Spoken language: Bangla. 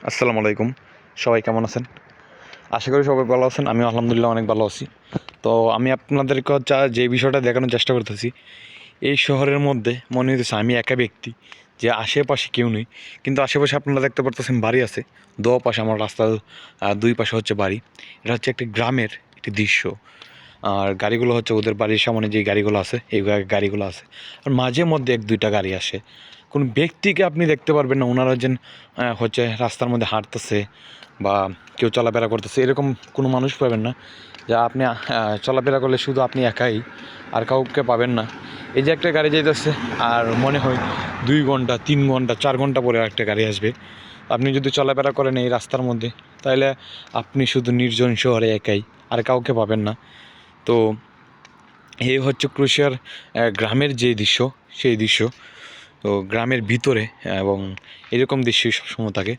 আসসালামু আলাইকুম। সবাই কেমন আছেন? আশা করি সবাই ভালো আছেন। আমি আলহামদুলিল্লাহ অনেক ভালো আছি। তো আমি আপনাদেরকে যে বিষয়টা দেখানোর চেষ্টা করতেছি, এই শহরের মধ্যে মনে হইতেছে আমি একা ব্যক্তি, যে আশেপাশে কেউ নেই। কিন্তু আশেপাশে আপনারা দেখতে পারতেছেন বাড়ি আছে। পাশে আমার রাস্তার দুই পাশে হচ্ছে বাড়ি। এটা হচ্ছে একটি গ্রামের একটি দৃশ্য। আর গাড়িগুলো হচ্ছে ওদের বাড়ির সামনে যে গাড়িগুলো আছে, এই গাড়িগুলো আছে। আর মাঝে মধ্যে এক দুইটা গাড়ি আসে। কোনো ব্যক্তিকে আপনি দেখতে পারবেন না ওনারা যেন হচ্ছে রাস্তার মধ্যে হাঁটতেছে বা কেউ চলাফেরা করতেছে, এরকম কোনো মানুষ পাবেন না। যা আপনি চলাফেরা করলে শুধু আপনি একাই, আর কাউকে পাবেন না। এই যে একটা গাড়ি যাইতেছে, আর মনে হয় 2 ঘন্টা 3 ঘন্টা 4 ঘন্টা পরে একটা গাড়ি আসবে। আপনি যদি চলাফেরা করেন এই রাস্তার মধ্যে, তাহলে আপনি শুধু নির্জন শহরে একাই, আর কাউকে পাবেন না। তো এই হচ্ছে ক্রোয়েশিয়ার গ্রামের যে দৃশ্য, সেই দৃশ্য। তো গ্রামের ভিতরে এবং এরকম দৃশ্যই সবসময় থাকে।